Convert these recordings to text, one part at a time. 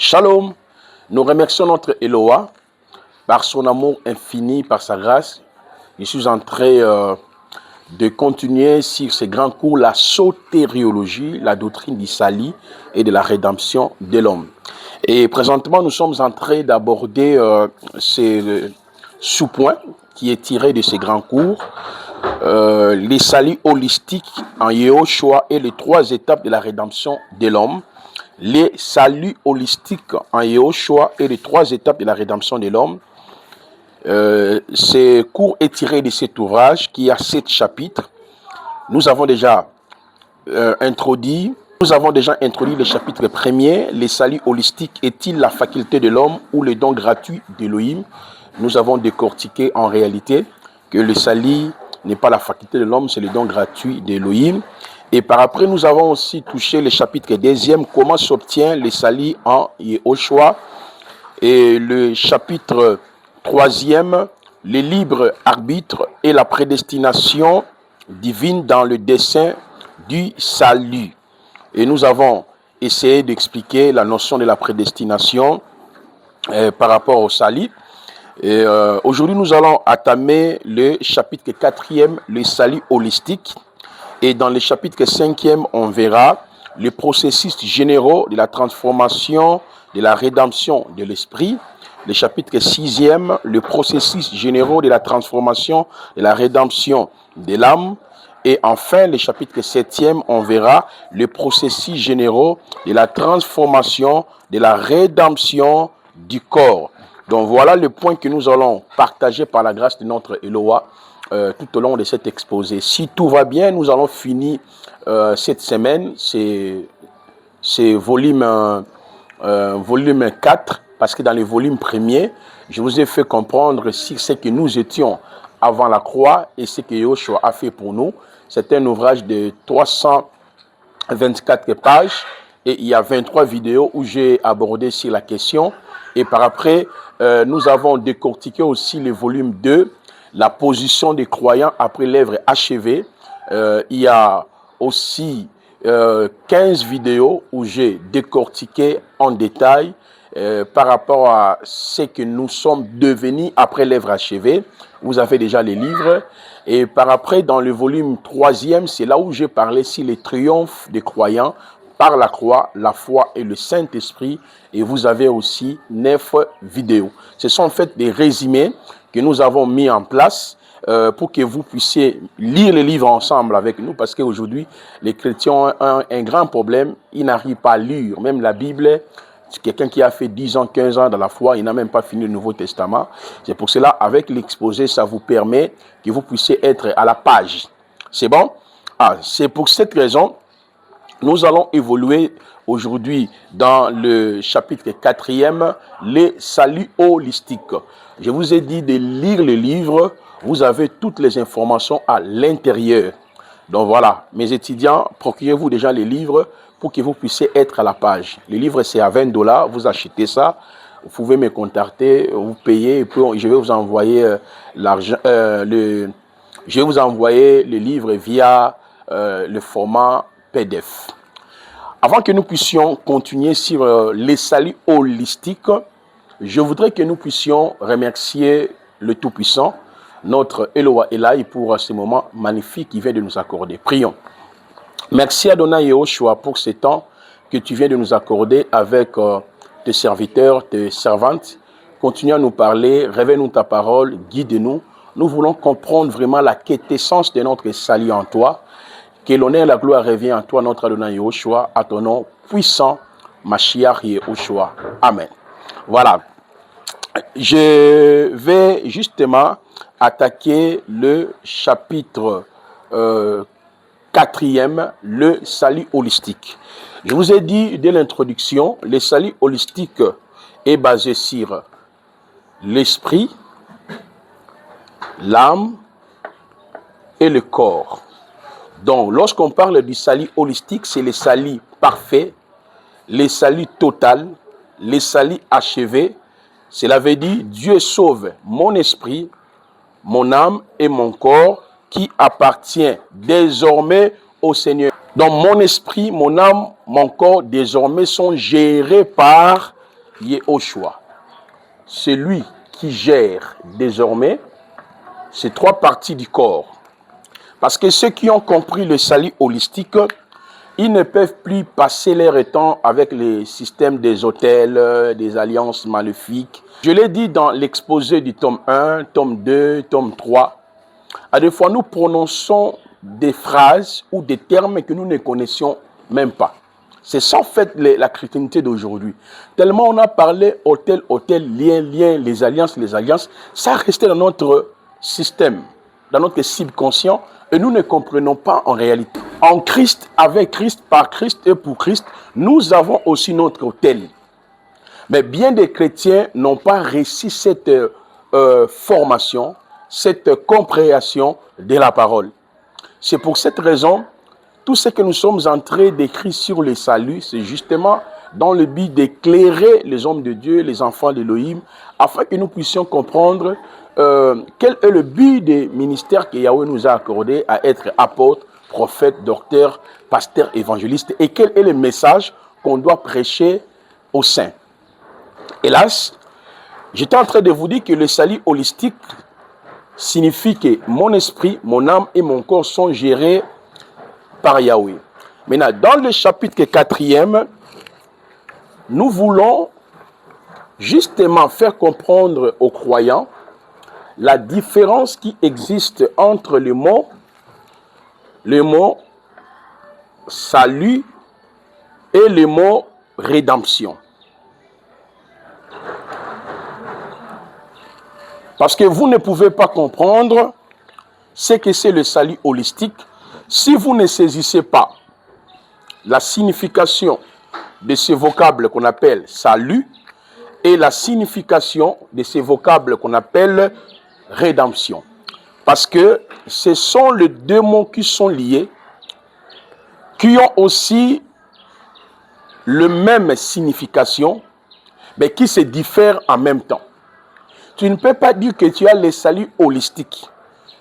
Shalom, nous remercions notre Eloa par son amour infini, par sa grâce. Je suis en train de continuer sur ces grands cours, la sotériologie, la doctrine du salut et de la rédemption de l'homme. Et présentement, nous sommes en train d'aborder ces sous-points qui est tiré de ces grands cours. Les saluts holistiques en Yehoshua et les 3 étapes de la rédemption de l'homme. Les saluts holistiques en Yehoshua et les 3 étapes de la rédemption de l'homme. Ce cours est tiré de cet ouvrage qui a 7 chapitres. Nous avons déjà introduit le chapitre 1er. Les saluts holistiques est-il la faculté de l'homme ou le don gratuit d'Élohim? Nous avons décortiqué en réalité que le salut n'est pas la faculté de l'homme, c'est le don gratuit d'Élohim. Et par après, nous avons aussi touché le chapitre 2e, comment s'obtient le salut en Yehoshua. Et le chapitre 3e, le libre arbitre et la prédestination divine dans le dessein du salut. Et nous avons essayé d'expliquer la notion de la prédestination par rapport au salut. Et aujourd'hui, nous allons entamer le chapitre 4e, le salut holistique. Et dans le chapitre 5e, on verra les processus généraux de la transformation, de la rédemption de l'esprit. Le chapitre 6e, le processus généraux de la transformation, de la rédemption de l'âme. Et enfin, le chapitre 7e, on verra les processus généraux de la transformation, de la rédemption du corps. Donc voilà le point que nous allons partager par la grâce de notre Eloa tout au long de cet exposé. Si tout va bien, nous allons finir cette semaine, c'est volume 4, parce que dans le volume premier, je vous ai fait comprendre si ce que nous étions avant la croix et ce que Yehoshua a fait pour nous. C'est un ouvrage de 324 pages et il y a 23 vidéos où j'ai abordé sur la question. Et par après, nous avons décortiqué aussi le volume 2, la position des croyants après l'œuvre achevée. Il y a aussi 15 vidéos où j'ai décortiqué en détail par rapport à ce que nous sommes devenus après l'œuvre achevée. Vous avez déjà les livres. Et par après, dans le volume 3e, c'est là où j'ai parlé sur les triomphes des croyants par la croix, la foi et le Saint-Esprit. Et vous avez aussi 9 vidéos. Ce sont en fait des résumés que nous avons mis en place pour que vous puissiez lire les livres ensemble avec nous. Parce qu'aujourd'hui, les chrétiens ont un grand problème. Ils n'arrivent pas à lire. Même la Bible, quelqu'un qui a fait 10 ans, 15 ans dans la foi, il n'a même pas fini le Nouveau Testament. C'est pour cela, avec l'exposé, ça vous permet que vous puissiez être à la page. C'est bon? C'est pour cette raison, nous allons évoluer aujourd'hui dans le chapitre 4e, les saluts holistiques. Je vous ai dit de lire le livre, vous avez toutes les informations à l'intérieur. Donc voilà, mes étudiants, procurez-vous déjà les livres pour que vous puissiez être à la page. Le livre, c'est à $20, vous achetez ça, vous pouvez me contacter, vous payez, et puis je vais vous envoyer l'argent, je vais vous envoyer le livre via le format PDF. Avant que nous puissions continuer sur les saluts holistiques, je voudrais que nous puissions remercier le Tout-Puissant, notre Eloa Elai, pour ce moment magnifique qu'il vient de nous accorder. Prions. Merci Adonai Yehoshua pour ce temps que tu viens de nous accorder avec tes serviteurs, tes servantes. Continue à nous parler, révèle-nous ta parole, guide-nous. Nous voulons comprendre vraiment la quintessence de notre salut en toi. Que l'honneur et la gloire reviennent à toi, notre Adonai Yehoshua, à ton nom puissant, Mashiach Yehoshua. Amen. Voilà. Je vais justement attaquer le chapitre 4e, le salut holistique. Je vous ai dit dès l'introduction, le salut holistique est basé sur l'esprit, l'âme et le corps. Donc, lorsqu'on parle du salut holistique, c'est le salut parfait, le salut total, le salut achevé. Cela veut dire Dieu sauve mon esprit, mon âme et mon corps qui appartient désormais au Seigneur. Donc mon esprit, mon âme, mon corps désormais sont gérés par Yehoshua. C'est lui qui gère désormais ces 3 parties du corps. Parce que ceux qui ont compris le salut holistique, ils ne peuvent plus passer leur temps avec les systèmes des hôtels, des alliances maléfiques. Je l'ai dit dans l'exposé du tome 1, tome 2, tome 3. À des fois, nous prononçons des phrases ou des termes que nous ne connaissions même pas. C'est ça, en fait, la chrétienté d'aujourd'hui. Tellement on a parlé hôtel, lien, les alliances, ça restait dans notre système, dans notre subconscient, et nous ne comprenons pas en réalité. En Christ, avec Christ, par Christ et pour Christ, nous avons aussi notre hôtel. Mais bien des chrétiens n'ont pas réussi cette formation, cette compréhension de la parole. C'est pour cette raison, tout ce que nous sommes en train d'écrire sur le salut, c'est justement dans le but d'éclairer les hommes de Dieu, les enfants d'Élohim, afin que nous puissions comprendre quel est le but des ministères que Yahweh nous a accordé à être apôtres, prophètes, docteurs, pasteurs, évangélistes, et quel est le message qu'on doit prêcher aux saints. Hélas, j'étais en train de vous dire que le salut holistique signifie que mon esprit, mon âme et mon corps sont gérés par Yahweh. Maintenant, dans le chapitre 4e, nous voulons justement faire comprendre aux croyants la différence qui existe entre le mot salut et le mot rédemption. Parce que vous ne pouvez pas comprendre ce que c'est le salut holistique si vous ne saisissez pas la signification de ce vocable qu'on appelle salut et la signification de ce vocable qu'on appelle rédemption. Parce que ce sont les 2 mots qui sont liés, qui ont aussi la même signification, mais qui se diffèrent en même temps. Tu ne peux pas dire que tu as le salut holistique.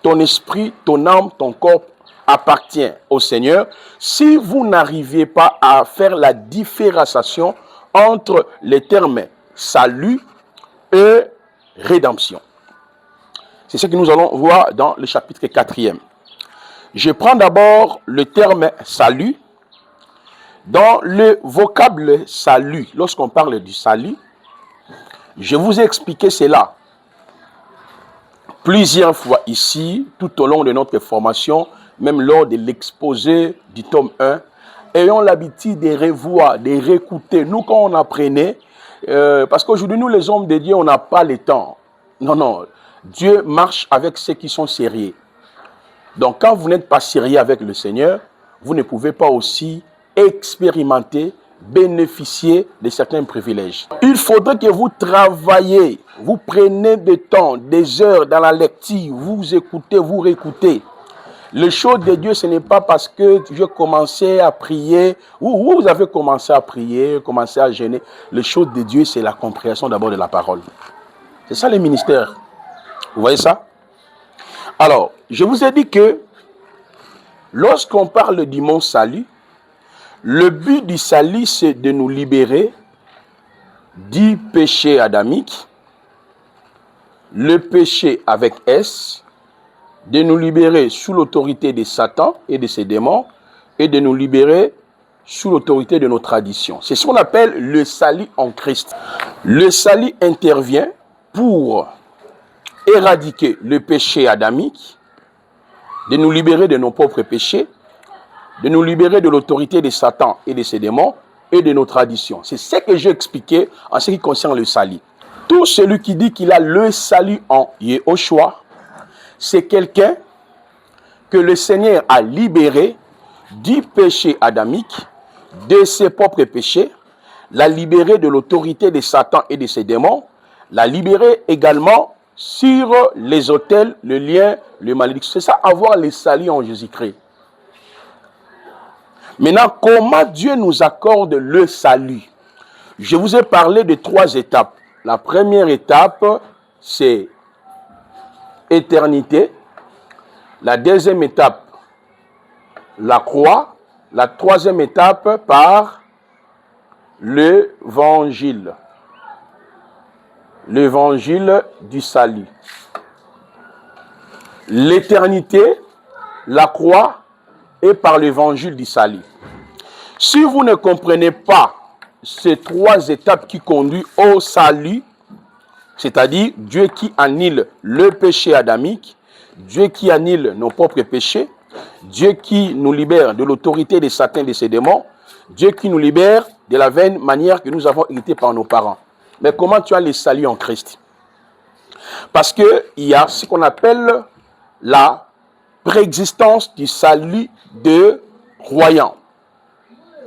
Ton esprit, ton âme, ton corps appartient au Seigneur si vous n'arrivez pas à faire la différenciation entre les termes salut et rédemption. C'est ce que nous allons voir dans le chapitre 4e. Je prends d'abord le terme salut. Dans le vocable salut, lorsqu'on parle du salut, je vous ai expliqué cela plusieurs fois ici, tout au long de notre formation, même lors de l'exposé du tome 1, ayons l'habitude de revoir, de réécouter. Nous, quand on apprenait, parce qu'aujourd'hui, nous, les hommes de Dieu, on n'a pas le temps. Non. Dieu marche avec ceux qui sont sérieux. Donc, quand vous n'êtes pas sérieux avec le Seigneur, vous ne pouvez pas aussi expérimenter, bénéficier de certains privilèges. Il faudrait que vous travaillez, vous prenez du temps, des heures dans la lecture, vous écoutez, vous réécoutez. Le chose de Dieu, ce n'est pas parce que je commençais à prier, ou vous avez commencé à prier, commencé à jeûner. Le chose de Dieu, c'est la compréhension d'abord de la parole. C'est ça les ministères. Vous voyez ça? Alors, je vous ai dit que lorsqu'on parle du mot salut, le but du salut, c'est de nous libérer du péché adamique, le péché avec S, de nous libérer sous l'autorité de Satan et de ses démons, et de nous libérer sous l'autorité de nos traditions. C'est ce qu'on appelle le salut en Christ. Le salut intervient pour éradiquer le péché adamique, de nous libérer de nos propres péchés, de nous libérer de l'autorité de Satan et de ses démons et de nos traditions. C'est ce que j'ai expliqué en ce qui concerne le salut. Tout celui qui dit qu'il a le salut en Yehoshua, c'est quelqu'un que le Seigneur a libéré du péché adamique, de ses propres péchés, l'a libéré de l'autorité de Satan et de ses démons, l'a libéré également sur les autels, le lien, le malédiction. C'est ça, avoir le salut en Jésus-Christ. Maintenant, comment Dieu nous accorde le salut? Je vous ai parlé de 3 étapes. La première étape, c'est éternité. La deuxième étape, la croix. La troisième étape, par l'évangile. l'évangile du salut. L'éternité, la croix et par l'évangile du salut. Si vous ne comprenez pas ces trois étapes qui conduisent au salut, c'est-à-dire Dieu qui annule le péché adamique, Dieu qui annule nos propres péchés, Dieu qui nous libère de l'autorité de Satan et de ses démons, Dieu qui nous libère de la vaine manière que nous avons héritée par nos parents. Mais comment tu as le salut en Christ? Parce qu'il y a ce qu'on appelle la préexistence du salut de croyants.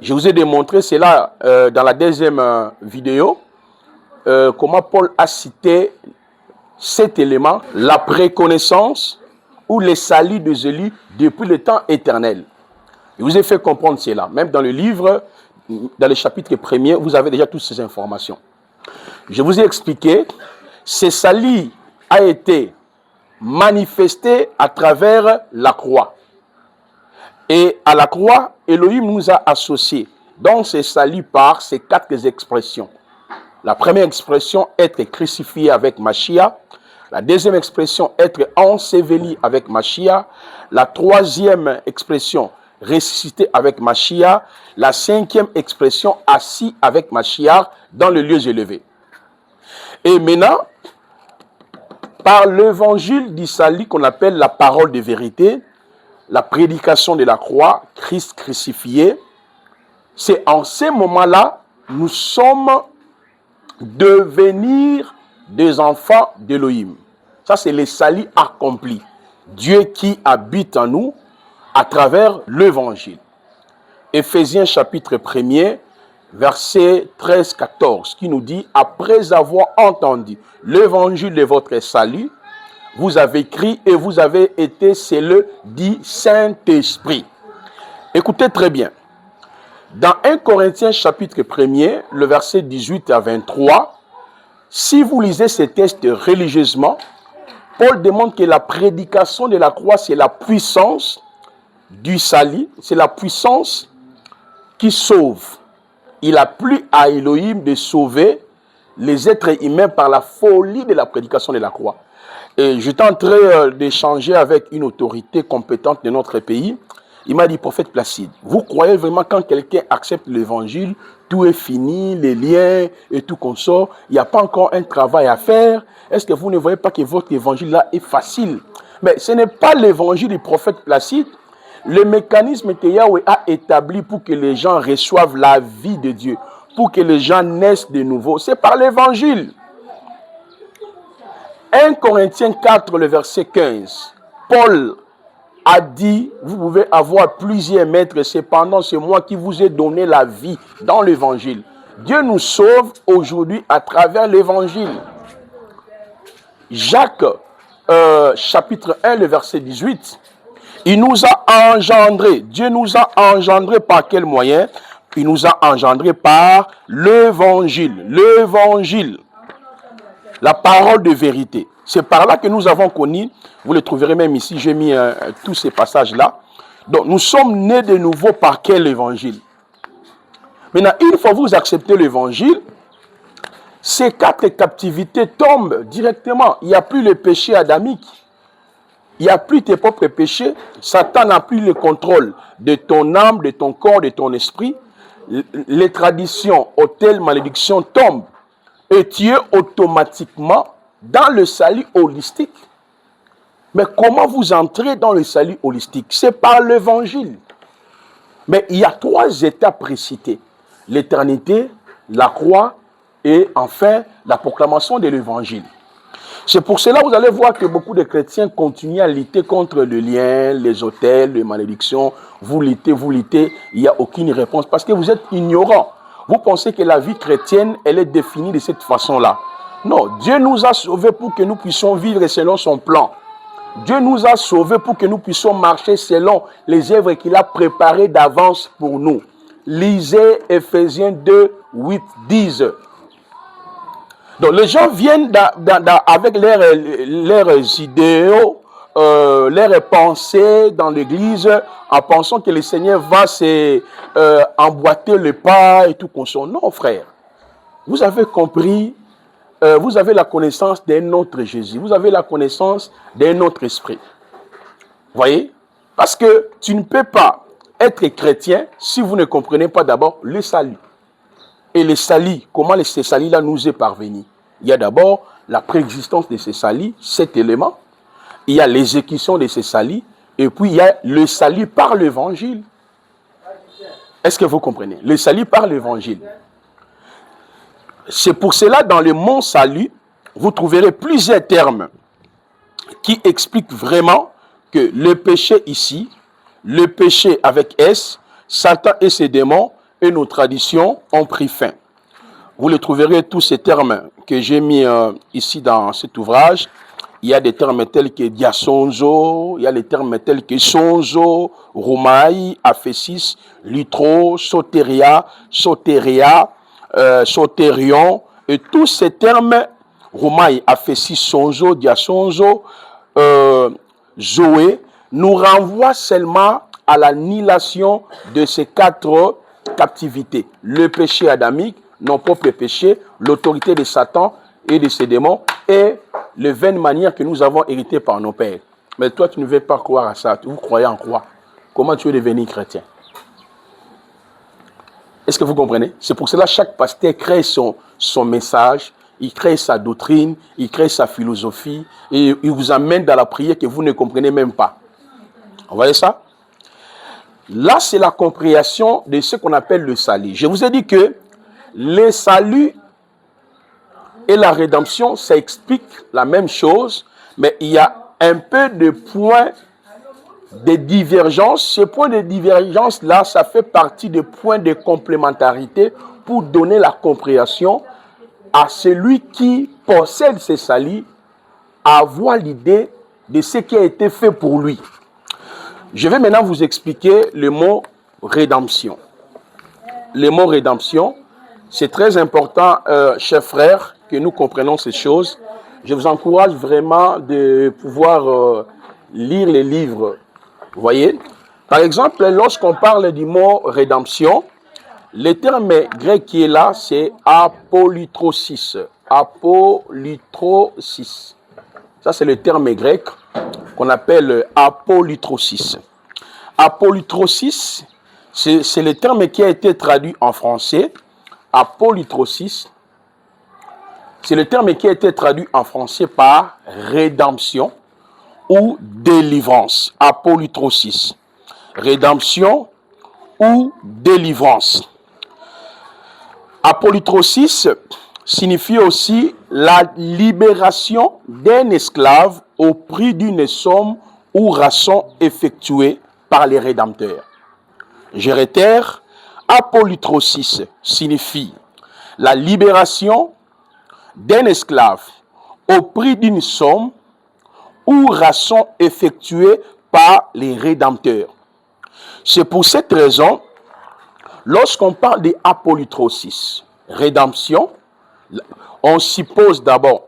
Je vous ai démontré cela dans la deuxième vidéo, comment Paul a cité cet élément, la préconnaissance ou le salut des élus depuis le temps éternel. Je vous ai fait comprendre cela. Même dans le livre, dans le chapitre 1er, vous avez déjà toutes ces informations. Je vous ai expliqué, ce salut a été manifesté à travers la croix. Et à la croix, Elohim nous a associés dans ce salut par ces quatre expressions. La première expression, être crucifié avec Mashiach. La deuxième expression, être enseveli avec Mashiach. La troisième expression, ressuscité avec Mashiach. La cinquième expression, assis avec Mashiach dans les lieux élevés. Et maintenant, par l'évangile du salut qu'on appelle la parole de vérité, la prédication de la croix, Christ crucifié, c'est en ces moments-là, nous sommes devenir des enfants d'Elohim. Ça, c'est le salut accompli. Dieu qui habite en nous à travers l'évangile. Éphésiens chapitre 1er, verset 13-14, qui nous dit, après avoir entendu l'évangile de votre salut, vous avez crié et vous avez été scellés du Saint-Esprit. Écoutez très bien. Dans 1 Corinthiens chapitre 1er, le verset 18 à 23, si vous lisez ces textes religieusement, Paul demande que la prédication de la croix, c'est la puissance du salut, c'est la puissance qui sauve. Il a plu à Elohim de sauver les êtres humains par la folie de la prédication de la croix. Et j'étais en train d'échanger avec une autorité compétente de notre pays. Il m'a dit, prophète Placide, vous croyez vraiment quand quelqu'un accepte l'évangile, tout est fini, les liens et tout comme ça, il n'y a pas encore un travail à faire? Est-ce que vous ne voyez pas que votre évangile là est facile? Mais ce n'est pas l'évangile du prophète Placide. Le mécanisme que Yahweh a établi pour que les gens reçoivent la vie de Dieu, pour que les gens naissent de nouveau, c'est par l'évangile. 1 Corinthiens 4, le verset 15, Paul a dit, vous pouvez avoir plusieurs maîtres, cependant c'est moi qui vous ai donné la vie dans l'évangile. Dieu nous sauve aujourd'hui à travers l'évangile. Jacques, chapitre 1, le verset 18, il nous a engendrés. Dieu nous a engendrés par quel moyen? Il nous a engendrés par l'évangile. L'évangile. La parole de vérité. C'est par là que nous avons connu, vous le trouverez même ici, j'ai mis tous ces passages-là. Donc nous sommes nés de nouveau par quel évangile? Maintenant, une fois que vous acceptez l'évangile, ces quatre captivités tombent directement. Il n'y a plus le péché adamique. Il n'y a plus tes propres péchés. Satan n'a plus le contrôle de ton âme, de ton corps, de ton esprit. Les traditions, autel, malédiction tombent. Et tu es automatiquement dans le salut holistique. Mais comment vous entrez dans le salut holistique? C'est par l'évangile. Mais il y a trois étapes précitées. L'éternité, la croix et enfin la proclamation de l'évangile. C'est pour cela que vous allez voir que beaucoup de chrétiens continuent à lutter contre le lien, les autels, les malédictions. Vous luttez, il n'y a aucune réponse parce que vous êtes ignorants. Vous pensez que la vie chrétienne, elle est définie de cette façon-là. Non, Dieu nous a sauvés pour que nous puissions vivre selon son plan. Dieu nous a sauvés pour que nous puissions marcher selon les œuvres qu'il a préparées d'avance pour nous. Lisez Éphésiens 2, 8, 10. Donc les gens viennent avec leurs idéaux, leurs pensées dans l'église en pensant que le Seigneur va emboîter le pas et tout comme ça. Non, frère. Vous avez compris vous avez la connaissance d'un autre Jésus, vous avez la connaissance d'un autre esprit. Vous voyez? Parce que tu ne peux pas être chrétien si vous ne comprenez pas d'abord le salut. Et le salut, comment ce salut-là nous est parvenu? Il y a d'abord la préexistence de ce salut, cet élément. Il y a l'exécution de ce salut. Et puis il y a le salut par l'évangile. Est-ce que vous comprenez? Le salut par l'évangile. C'est pour cela, dans le mot salut, vous trouverez plusieurs termes qui expliquent vraiment que le péché ici, le péché avec S, Satan et ses démons et nos traditions ont pris fin. Vous les trouverez tous ces termes que j'ai mis ici dans cet ouvrage. Il y a des termes tels que diasonzo, il y a des termes tels que sonzo, romaï, aphésis, litro, soteria, sotérion, et tous ces termes, romaï, aphésis, sonzo, diasonzo, zoé, nous renvoient seulement à l'annihilation de ces 4 captivités. Le péché adamique, nos propres péchés, l'autorité de Satan et de ses démons, et les vaines manières que nous avons héritées par nos pères. Mais toi, tu ne veux pas croire à ça. Vous croyez en quoi? Comment tu es devenu chrétien? Est-ce que vous comprenez? C'est pour cela que chaque pasteur crée son message, il crée sa doctrine, il crée sa philosophie, et il vous amène dans la prière que vous ne comprenez même pas. Vous voyez ça? Là, c'est la compréhension de ce qu'on appelle le salut. Je vous ai dit que le salut et la rédemption, ça explique la même chose, mais il y a un peu de points de divergence. Ce point de divergence-là, ça fait partie des points de complémentarité pour donner la compréhension à celui qui possède ce salut, à avoir l'idée de ce qui a été fait pour lui. Je vais maintenant vous expliquer le mot rédemption. Le mot rédemption, c'est très important, chers frères, que nous comprenions ces choses. Je vous encourage vraiment de pouvoir lire les livres. Vous voyez? Par exemple, lorsqu'on parle du mot rédemption, le terme grec qui est là, c'est apolytrosis. Apolytrosis. Ça, c'est le terme grec qu'on appelle apolytrosis. Apolytrosis, c'est le terme qui a été traduit en français. Apolytrosis, c'est le terme qui a été traduit en français par rédemption ou délivrance. Apolytrosis. Rédemption ou délivrance. Apolytrosis signifie aussi la libération d'un esclave au prix d'une somme ou rançon effectuée par les rédempteurs. Je réitère, apolytrosis signifie la libération d'un esclave au prix d'une somme ou rançon effectuée par les rédempteurs. C'est pour cette raison, lorsqu'on parle d'apolytrosis, rédemption, on suppose d'abord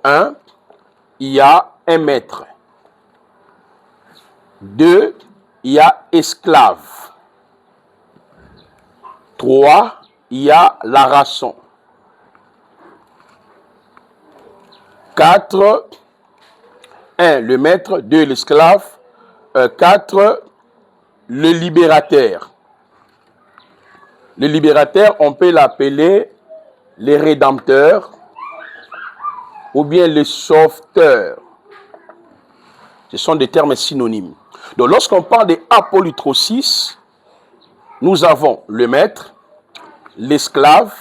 il y a un maître. 2, il y a esclave. 3, il y a la rançon. 4, 1, le maître. 2, l'esclave. 4, le libérateur. Le libérateur, on peut l'appeler les rédempteurs ou bien les sauveteurs. Ce sont des termes synonymes. Donc, lorsqu'on parle d'apolytrosis, nous avons le maître, l'esclave,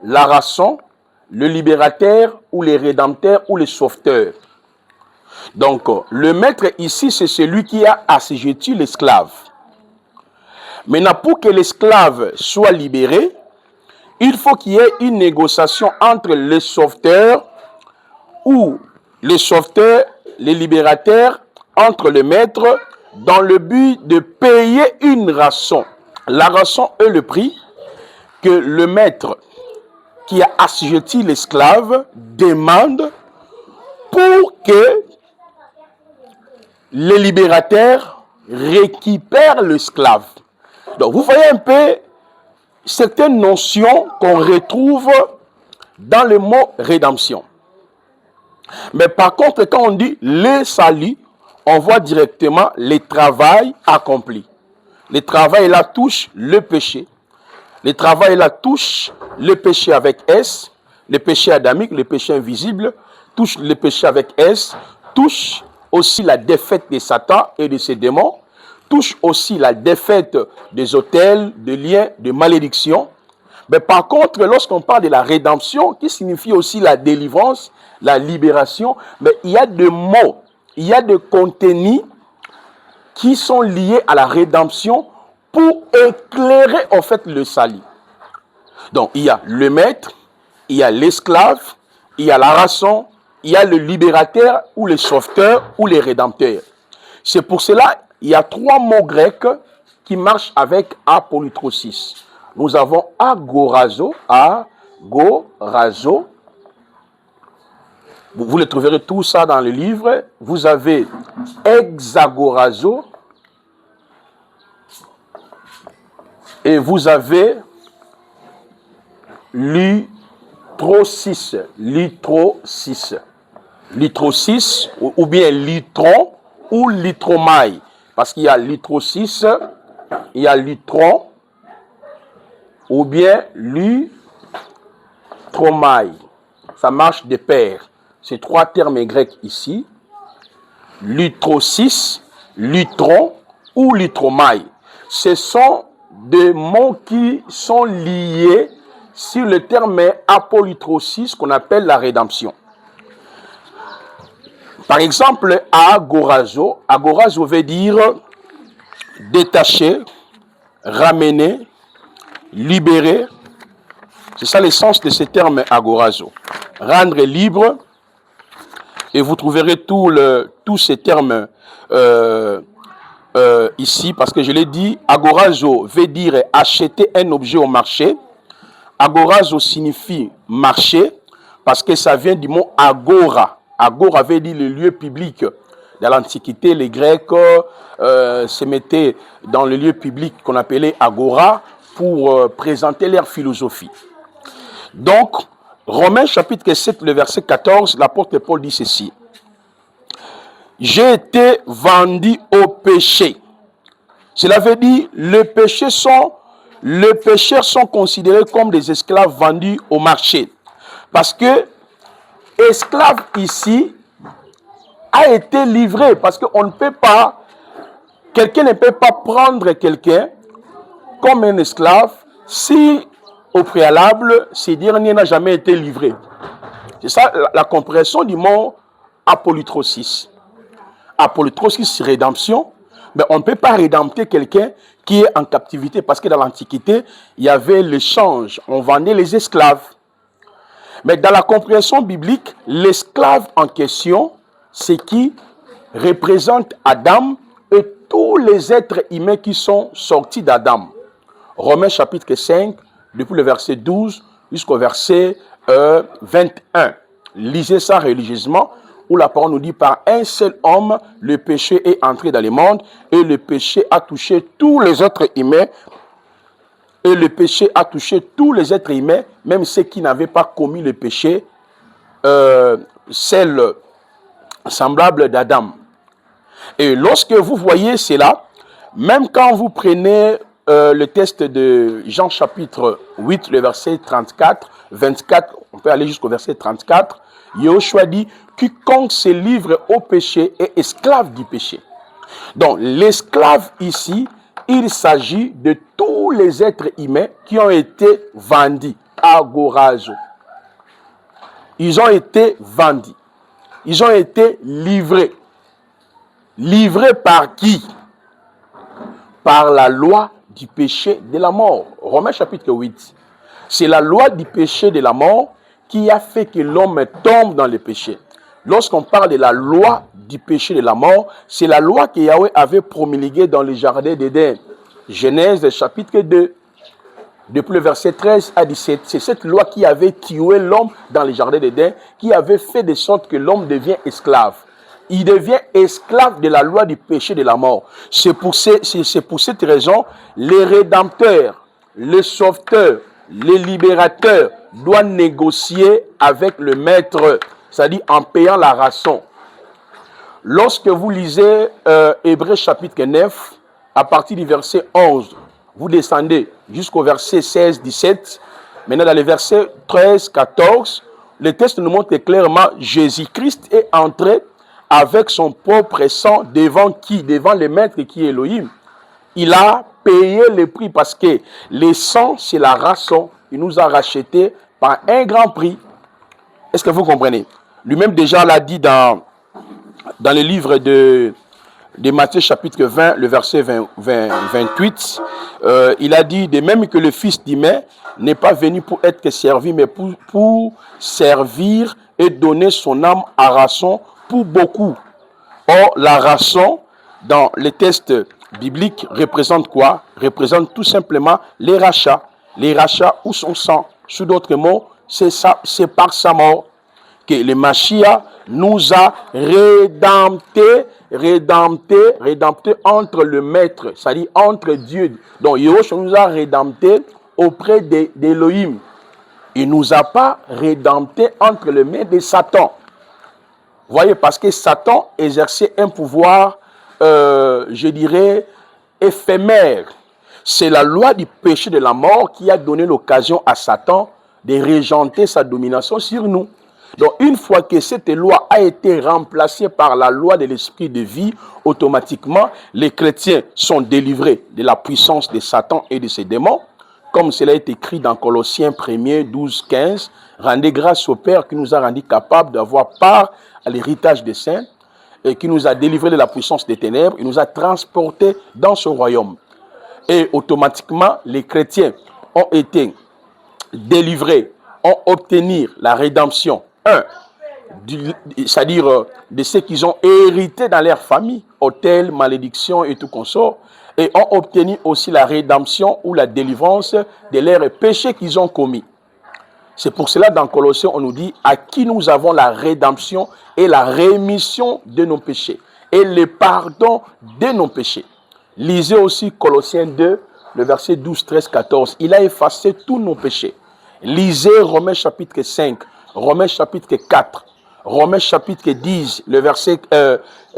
la rançon, le libérateur ou les rédempteurs ou les sauveteurs. Donc, le maître ici, c'est celui qui a assujetti l'esclave. Maintenant, pour que l'esclave soit libéré, il faut qu'il y ait une négociation entre les sauveteurs ou les sauveteurs, les libérateurs, entre le maître, dans le but de payer une rançon. La rançon est le prix que le maître qui a assujetti l'esclave demande pour que les libérateurs récupèrent l'esclave. Donc, vous voyez un peu certaines notions qu'on retrouve dans le mot rédemption. Mais par contre, quand on dit les salut, on voit directement les travail accomplis. Le travail là touche le péché. Le travail là touche le péché avec S, le péché adamique, le péché invisible, touche le péché avec S, touche aussi la défaite de Satan et de ses démons, touche aussi la défaite des autels, de liens, de malédictions. Mais par contre, lorsqu'on parle de la rédemption, qui signifie aussi la délivrance, la libération, mais il y a des mots, il y a des contenus qui sont liés à la rédemption pour éclairer en fait le salut. Donc il y a le maître, il y a l'esclave, il y a la rançon, il y a le libérateur ou le sauveteur ou le rédempteur. C'est pour cela il y a 3 mots grecs qui marchent avec apolytrosis. Nous avons agorazo, agorazo. Vous le trouverez tout ça dans le livre. Vous avez hexagorazo. Et vous avez litrosis. Litrosis. Litrosis ou bien litron ou litromaille. Parce qu'il y a litrosis, il y a litron ou bien litromaille. Ça marche de pair. Ces 3 termes grecs ici. Litrosis, litron ou litromaille. Ce sont des mots qui sont liés sur le terme apolytrosis qu'on appelle la rédemption. Par exemple, agorazo. Agorazo veut dire détacher, ramener, libérer. C'est ça l'essence de ce terme agorazo. Rendre libre. Et vous trouverez tous ces termes ici, parce que je l'ai dit, agorazo veut dire acheter un objet au marché. Agorazo signifie marché, parce que ça vient du mot agora. Agora veut dire le lieu public. Dans l'Antiquité, les Grecs se mettaient dans le lieu public qu'on appelait agora pour présenter leur philosophie. Donc, Romains chapitre 7, le verset 14, l'apôtre Paul dit ceci. J'ai été vendu au péché. Cela veut dire les pécheurs sont considérés comme des esclaves vendus au marché. Parce que esclave ici a été livré. Parce qu'on ne peut pas, quelqu'un ne peut pas prendre quelqu'un comme un esclave si au préalable, ce dernier n'a jamais été livré. C'est ça la compréhension du mot apolytrosis. Apolytrosis, rédemption, mais on ne peut pas rédempter quelqu'un qui est en captivité parce que dans l'Antiquité, il y avait l'échange, on vendait les esclaves. Mais dans la compréhension biblique, l'esclave en question, c'est qui représente Adam et tous les êtres humains qui sont sortis d'Adam. Romains chapitre 5, depuis le verset 12 jusqu'au verset 21. Lisez ça religieusement, où la parole nous dit, par un seul homme, le péché est entré dans le monde, et le péché a touché tous les êtres humains, et le péché a touché tous les êtres humains, même ceux qui n'avaient pas commis le péché, celle semblable d'Adam. Et lorsque vous voyez cela, même quand vous prenez le texte de Jean chapitre 8, le verset 34, 24, on peut aller jusqu'au verset 34, Yahushua dit, quiconque se livre au péché est esclave du péché. Donc l'esclave ici, il s'agit de tous les êtres humains qui ont été vendus, agorazo. Ils ont été vendus. Ils ont été livrés. Livrés par qui? Par la loi du péché de la mort. Romains chapitre 8. C'est la loi du péché de la mort qui a fait que l'homme tombe dans le péché. Lorsqu'on parle de la loi du péché de la mort, c'est la loi que Yahweh avait promulguée dans le jardin d'Éden. Genèse chapitre 2. Depuis le verset 13 à 17, c'est cette loi qui avait tué l'homme dans le jardin d'Éden, qui avait fait de sorte que l'homme devient esclave. Il devient esclave de la loi du péché de la mort. C'est pour cette raison, les rédempteurs, les sauveteurs, les libérateurs doivent négocier avec le maître c'est-à-dire en payant la rançon. Lorsque vous lisez Hébreux chapitre 9, à partir du verset 11, vous descendez jusqu'au verset 16, 17. Maintenant, dans les versets 13, 14, le texte nous montre clairement Jésus-Christ est entré avec son propre sang devant qui? Devant le maître qui est Elohim. Il a payé le prix parce que le sang, c'est la rançon. Il nous a rachetés par un grand prix. Est-ce que vous comprenez? Lui-même déjà l'a dit dans le livre de Matthieu chapitre 20, le verset 28. Il a dit, de même que le Fils d'humain n'est pas venu pour être servi, mais pour servir et donner son âme à rançon pour beaucoup. Or, la rançon, dans les textes bibliques, représente quoi? Représente tout simplement les rachats. Les rachats ou son sang. Sous d'autres mots, c'est par sa mort que le Mashiach nous a rédemptés entre le Maître, c'est-à-dire entre Dieu. Donc, Yahushua nous a rédemptés auprès d'Elohim. Il ne nous a pas rédemptés entre les mains de Satan. Vous voyez, parce que Satan exerçait un pouvoir, je dirais, éphémère. C'est la loi du péché de la mort qui a donné l'occasion à Satan de régenter sa domination sur nous. Donc, une fois que cette loi a été remplacée par la loi de l'esprit de vie, automatiquement, les chrétiens sont délivrés de la puissance de Satan et de ses démons. Comme cela est écrit dans Colossiens 1er, 12, 15, rendez grâce au Père qui nous a rendus capables d'avoir part à l'héritage des saints et qui nous a délivrés de la puissance des ténèbres. Il nous a transportés dans ce royaume. Et automatiquement, les chrétiens ont été délivrés, ont obtenu la rédemption. C'est-à-dire de ce qu'ils ont hérité dans leur famille, hôtel, malédiction et tout consort, et ont obtenu aussi la rédemption ou la délivrance de leurs péchés qu'ils ont commis. C'est pour cela dans Colossiens, on nous dit à qui nous avons la rédemption et la rémission de nos péchés et le pardon de nos péchés. Lisez aussi Colossiens 2, le verset 12, 13, 14. Il a effacé tous nos péchés. Lisez Romains chapitre 5, Romains chapitre 4, Romains chapitre 10, le verset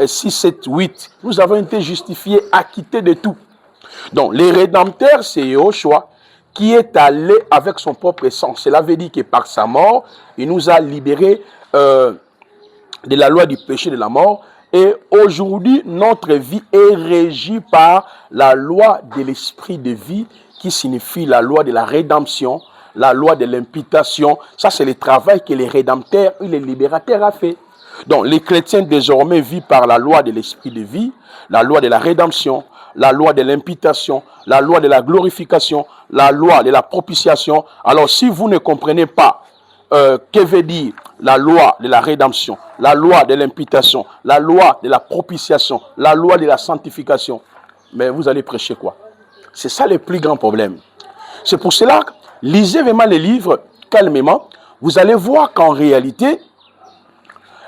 6, 7, 8. Nous avons été justifiés, acquittés de tout. Donc, les rédempteurs, c'est Yahushua qui est allé avec son propre sang. Cela veut dire que par sa mort, il nous a libérés de la loi du péché de la mort. Et aujourd'hui, notre vie est régie par la loi de l'esprit de vie qui signifie la loi de la rédemption, la loi de l'imputation. Ça, c'est le travail que les rédempteurs et les libérateurs ont fait. Donc, les chrétiens désormais vivent par la loi de l'esprit de vie, la loi de la rédemption, la loi de l'imputation, la loi de la glorification, la loi de la propitiation. Alors, si vous ne comprenez pas que veut dire la loi de la rédemption, la loi de l'imputation, la loi de la propitiation, la loi de la sanctification, mais vous allez prêcher quoi? C'est ça le plus grand problème. C'est pour cela que lisez vraiment les livres calmement. Vous allez voir qu'en réalité,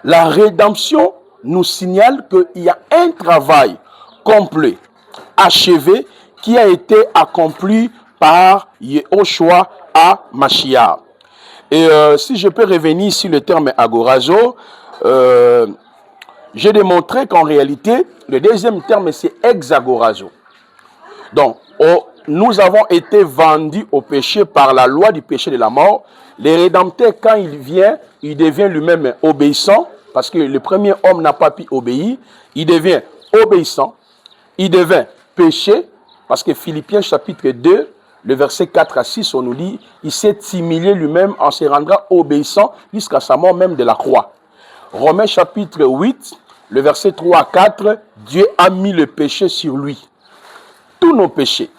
la rédemption nous signale qu'il y a un travail complet, achevé, qui a été accompli par Yahushua à Mashiach. Et si je peux revenir sur le terme agorazo, j'ai démontré qu'en réalité, le deuxième terme, c'est exagorazo. Donc, nous avons été vendus au péché par la loi du péché de la mort. Le rédempteur, quand il vient, il devient lui-même obéissant, parce que le premier homme n'a pas pu obéir. Il devient obéissant, il devient péché, parce que Philippiens chapitre 2, le verset 4 à 6, on nous dit, il s'est humilié lui-même en se rendant obéissant jusqu'à sa mort même de la croix. Romains chapitre 8, le verset 3 à 4, Dieu a mis le péché sur lui. Tous nos péchés.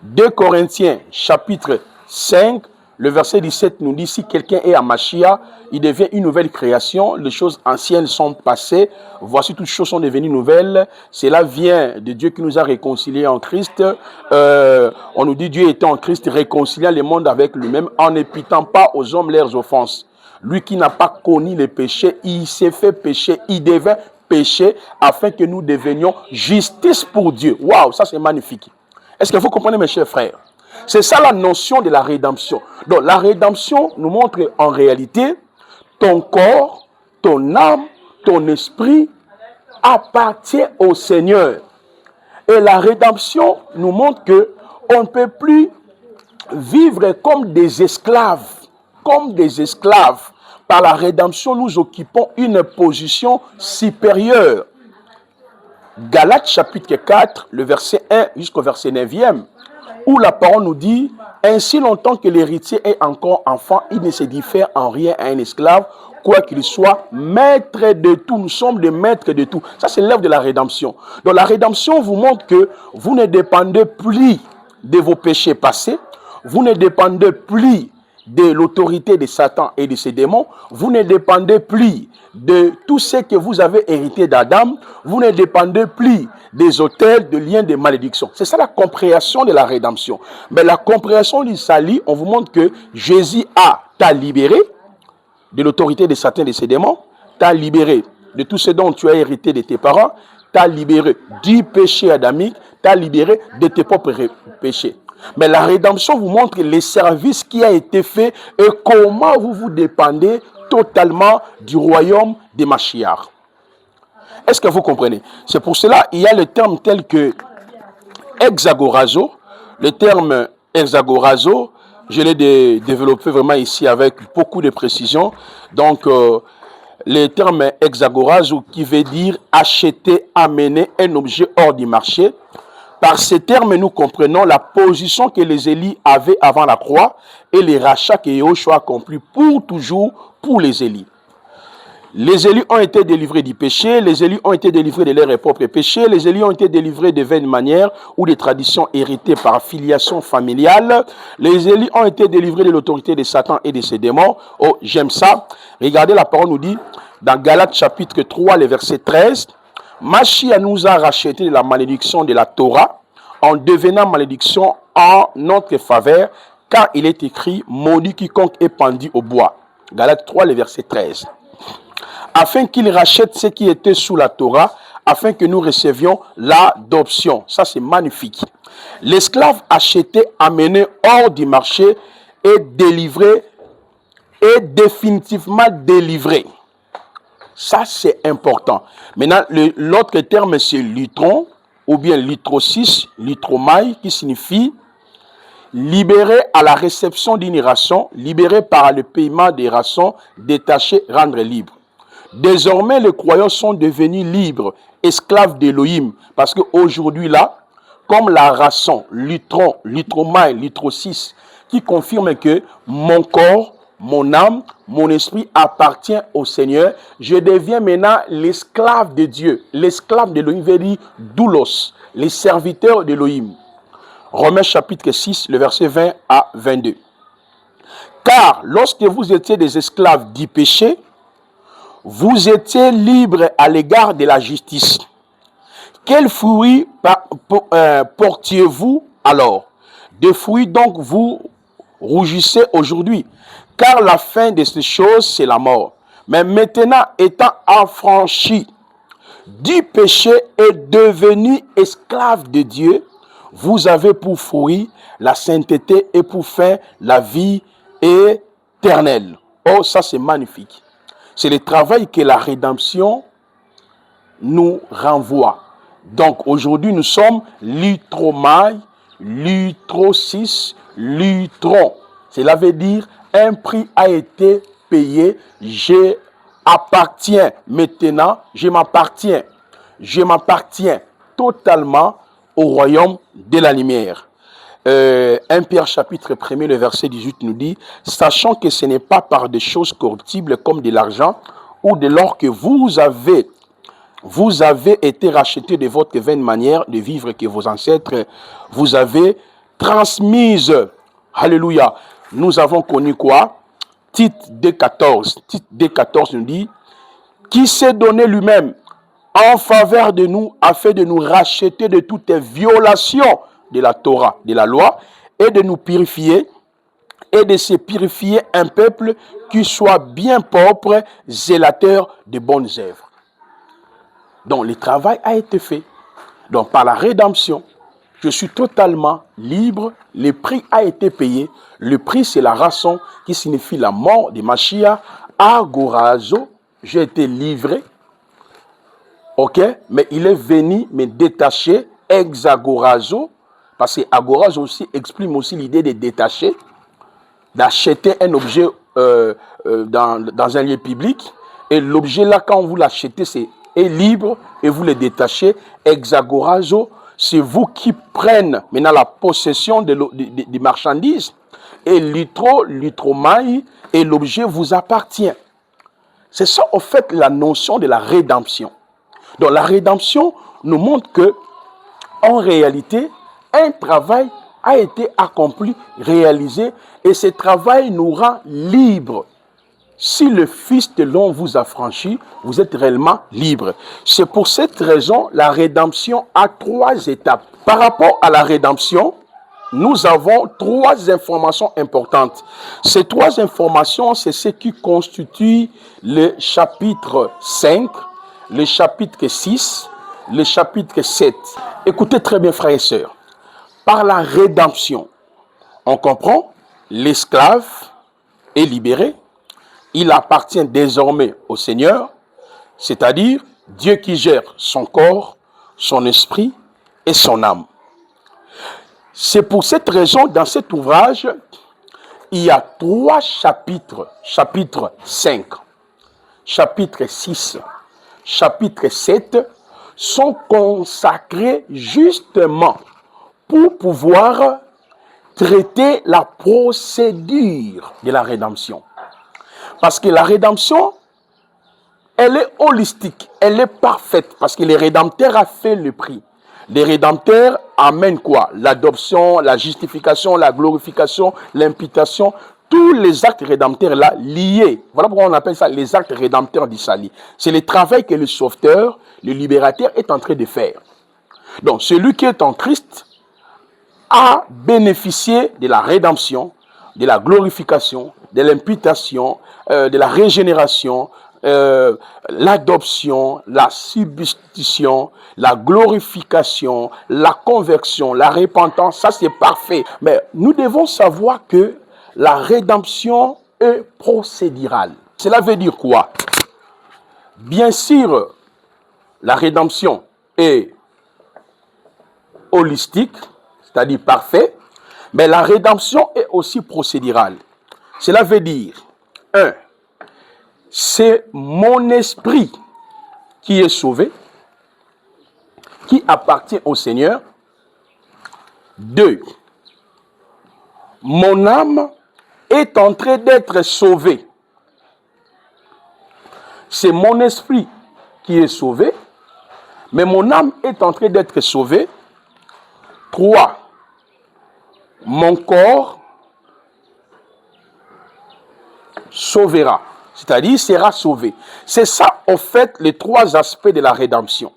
2 Corinthiens chapitre 5, le verset 17 nous dit, si quelqu'un est à Mashiach, il devient une nouvelle création, les choses anciennes sont passées, voici toutes choses sont devenues nouvelles, cela vient de Dieu qui nous a réconciliés en Christ. On nous dit Dieu était en Christ réconciliant le monde avec lui-même en n'imputant pas aux hommes leurs offenses. Lui qui n'a pas connu les péchés, il s'est fait pécher, il devait pécher afin que nous devenions justice pour Dieu. Waouh, ça c'est magnifique. Est-ce que vous comprenez mes chers frères? C'est ça la notion de la rédemption. Donc la rédemption nous montre en réalité ton corps ton âme, ton esprit appartient au Seigneur. Et la rédemption nous montre que on ne peut plus vivre comme des esclaves. Comme des esclaves. Par la rédemption, nous occupons une position supérieure. Galates chapitre 4, le verset 1 jusqu'au verset 9e, où la parole nous dit « Ainsi longtemps que l'héritier est encore enfant, il ne se diffère en rien à un esclave, quoi qu'il soit maître de tout. » Nous sommes des maîtres de tout. Ça, c'est l'œuvre de la rédemption. Donc, la rédemption vous montre que vous ne dépendez plus de vos péchés passés, vous ne dépendez plus de l'autorité de Satan et de ses démons, vous ne dépendez plus de tout ce que vous avez hérité d'Adam, vous ne dépendez plus des autels, de liens, de malédictions. C'est ça la compréhension de la rédemption. Mais la compréhension du salut, on vous montre que Jésus t'a libéré de l'autorité de Satan et de ses démons, t'a libéré de tout ce dont tu as hérité de tes parents, t'a libéré du péché adamique, t'a libéré de tes propres péchés. Mais la rédemption vous montre les services qui a été fait et comment vous vous dépendez totalement du royaume des Mashiach. Est-ce que vous comprenez? C'est pour cela qu'il y a le terme tel que exagorazo. Le terme exagorazo, je l'ai développé vraiment ici avec beaucoup de précision. Donc, le terme exagorazo qui veut dire acheter, amener un objet hors du marché. Par ces termes, nous comprenons la position que les Élis avaient avant la croix et les rachats que Yahushua a accomplis pour toujours pour les Élis. Les Élis ont été délivrés du péché, les Élis ont été délivrés de leurs propres péchés, les Élis ont été délivrés de vaines manières ou des traditions héritées par filiation familiale. Les Élis ont été délivrés de l'autorité de Satan et de ses démons. Oh, j'aime ça. Regardez, la parole nous dit dans Galates chapitre 3, le verset 13, Mashiach nous a racheté de la malédiction de la Torah en devenant malédiction en notre faveur, car il est écrit « Maudit quiconque est pendu au bois ». Galates 3, le verset 13. Afin qu'il rachète ce qui était sous la Torah, afin que nous recevions l'adoption. Ça, c'est magnifique. L'esclave acheté, amené hors du marché et délivré, et définitivement délivré. Ça, c'est important. Maintenant, l'autre terme, c'est lutron, ou bien lutrosis, lutromai, qui signifie libéré à la réception d'une rançon, libéré par le paiement des rançons, détaché, rendre libre. Désormais, les croyants sont devenus libres, esclaves d'Élohim, parce qu'aujourd'hui, là, comme la rançon, lutron, lutromai, lutrosis, qui confirme que mon corps, mon âme, mon esprit appartient au Seigneur. Je deviens maintenant l'esclave de Dieu. L'esclave d'Élohim veut dire doulos, les serviteurs d'Élohim. Romains chapitre 6, le verset 20 à 22. Car lorsque vous étiez des esclaves du péché, vous étiez libres à l'égard de la justice. Quels fruits portiez-vous alors? Des fruits donc vous rougissez aujourd'hui. Car la fin de ces choses, c'est la mort. Mais maintenant, étant affranchi du péché et devenu esclave de Dieu, vous avez pour fruit la sainteté et pour fin la vie éternelle. Oh, ça c'est magnifique. C'est le travail que la rédemption nous renvoie. Donc aujourd'hui, nous sommes lutromai, lutrosis, lutron. Cela veut dire un prix a été payé, j'appartiens maintenant, je m'appartiens totalement au royaume de la lumière. 1 Pierre chapitre 1er, le verset 18 nous dit, sachant que ce n'est pas par des choses corruptibles comme de l'argent ou de l'or que vous avez été rachetés de votre vaine manière de vivre que vos ancêtres vous avez transmise. Alléluia. Nous avons connu quoi? Tite 2,14. Tite 2,14 nous dit, qui s'est donné lui-même en faveur de nous afin de nous racheter de toutes les violations de la Torah, de la loi, et de nous purifier, et de se purifier un peuple qui soit bien propre, zélateur de bonnes œuvres. Donc le travail a été fait. Donc par la rédemption, je suis totalement libre, le prix a été payé. Le prix, c'est la rançon qui signifie la mort de Mashiach, agorazo, j'ai été livré, ok, mais il est venu me détacher, exagorazo, parce que agorazo aussi exprime aussi l'idée de détacher, d'acheter un objet dans un lieu public, et l'objet là, quand vous l'achetez, est libre, et vous le détachez, exagorazo, c'est vous qui prenez maintenant la possession des marchandises, et litromai, et l'objet vous appartient. C'est ça, en fait, la notion de la rédemption. Donc, la rédemption nous montre que, en réalité, un travail a été accompli, réalisé, et ce travail nous rend libres. Si le Fils de l'homme vous a franchi, vous êtes réellement libre. C'est pour cette raison, la rédemption a 3 étapes. Par rapport à la rédemption, nous avons 3 informations importantes. Ces 3 informations, c'est ce qui constitue le chapitre 5, le chapitre 6, le chapitre 7. Écoutez très bien, frères et sœurs. Par la rédemption, on comprend, l'esclave est libéré. Il appartient désormais au Seigneur, c'est-à-dire Dieu qui gère son corps, son esprit et son âme. C'est pour cette raison, dans cet ouvrage, il y a 3 chapitres. Chapitre 5, chapitre 6, chapitre 7 sont consacrés justement pour pouvoir traiter la procédure de la rédemption. Parce que la rédemption, elle est holistique, elle est parfaite, parce que le Rédempteur a fait le prix. Le Rédempteur amène quoi? L'adoption, la justification, la glorification, l'imputation, tous les actes rédempteurs là liés. Voilà pourquoi on appelle ça les actes rédempteurs du salut. C'est le travail que le sauveteur, le libérateur est en train de faire. Donc celui qui est en Christ a bénéficié de la rédemption, de la glorification, de l'imputation, de la régénération, l'adoption, la substitution, la glorification, la conversion, la repentance, ça c'est parfait. Mais nous devons savoir que la rédemption est procédurale. Cela veut dire quoi? Bien sûr, la rédemption est holistique, c'est-à-dire parfait, mais la rédemption est aussi procédurale. Cela veut dire, 1, c'est mon esprit qui est sauvé, qui appartient au Seigneur. 2, mon âme est en train d'être sauvée. C'est mon esprit qui est sauvé, mais mon âme est en train d'être sauvée. 3, mon corps sauvera, c'est-à-dire sera sauvé. C'est ça, en fait, les 3 aspects de la rédemption.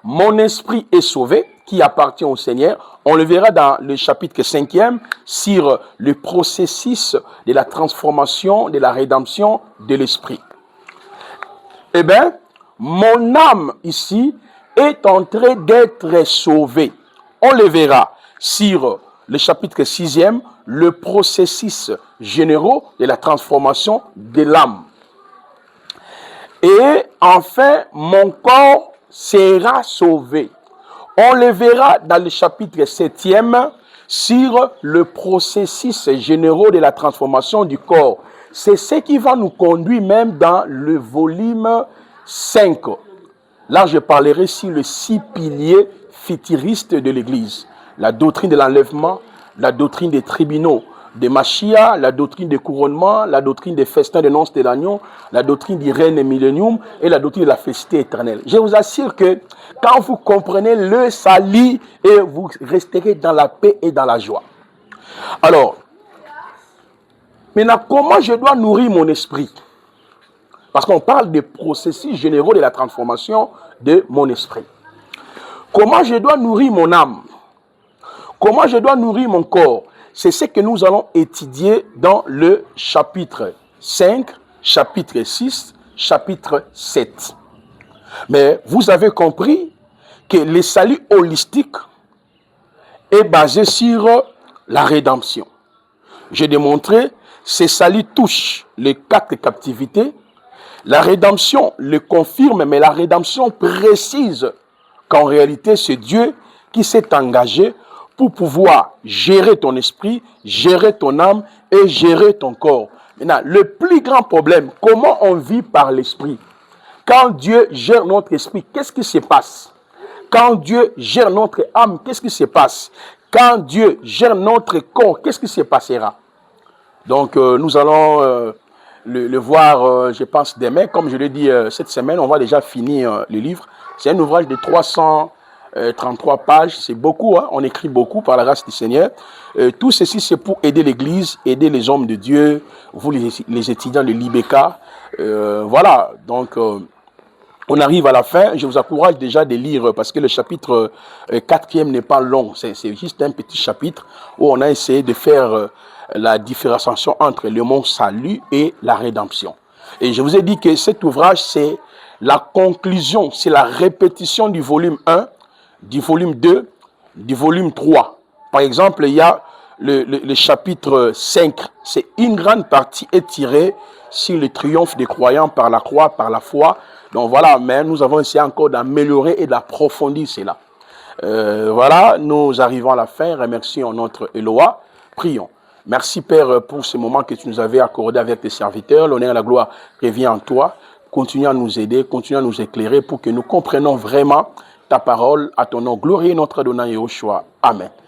Mon esprit est sauvé, qui appartient au Seigneur. On le verra dans le chapitre 5e sur le processus de la transformation, de la rédemption de l'esprit. Eh bien, mon âme ici est en train d'être sauvée. On le verra sur le chapitre 6e, le processus général de la transformation de l'âme. Et enfin, mon corps sera sauvé. On le verra dans le chapitre 7e sur le processus général de la transformation du corps. C'est ce qui va nous conduire même dans le volume 5. Là, je parlerai sur les 6 piliers futuristes de l'Église. La doctrine de l'enlèvement, la doctrine des tribunaux de Machia, la doctrine des couronnements, la doctrine des festins de noces de l'agneau, la doctrine du règne et millénium et la doctrine de la félicité éternelle. Je vous assure que quand vous comprenez le salut, et vous resterez dans la paix et dans la joie. Alors, maintenant, comment je dois nourrir mon esprit? Parce qu'on parle des processus généraux de la transformation de mon esprit. Comment je dois nourrir mon âme? Comment je dois nourrir mon corps? C'est ce que nous allons étudier dans le chapitre 5, chapitre 6, chapitre 7. Mais vous avez compris que le salut holistique est basé sur la rédemption. J'ai démontré que ce salut touche les 4 captivités, La rédemption le confirme, mais la rédemption précise qu'en réalité, c'est Dieu qui s'est engagé pour pouvoir gérer ton esprit, gérer ton âme et gérer ton corps. Maintenant, le plus grand problème, comment on vit par l'esprit? Quand Dieu gère notre esprit, qu'est-ce qui se passe? Quand Dieu gère notre âme, qu'est-ce qui se passe? Quand Dieu gère notre corps, qu'est-ce qui se passera? Donc, nous allons le voir, je pense, demain. Comme je l'ai dit, cette semaine, on va déjà finir le livre. C'est un ouvrage de 333 pages. C'est beaucoup, hein? On écrit beaucoup par la grâce du Seigneur. Tout ceci, c'est pour aider l'Église, aider les hommes de Dieu, vous les étudiants de l'IBK. Voilà, donc... on arrive à la fin. Je vous encourage déjà de lire parce que le chapitre 4e n'est pas long. C'est juste un petit chapitre où on a essayé de faire la différenciation entre le mot salut et la rédemption. Et je vous ai dit que cet ouvrage, c'est la conclusion, c'est la répétition du volume 1, du volume 2, du volume 3. Par exemple, il y a le chapitre 5. C'est une grande partie est tirée sur le triomphe des croyants par la croix, par la foi. Donc voilà, mais nous avons essayé encore d'améliorer et d'approfondir cela. Voilà, nous arrivons à la fin. Remercions notre Eloa. Prions. Merci Père pour ce moment que tu nous avais accordé avec tes serviteurs. L'honneur et la gloire revient en toi. Continue à nous aider, continue à nous éclairer pour que nous comprenions vraiment ta parole à ton nom glorieux, notre Adonai Yahushua. Amen.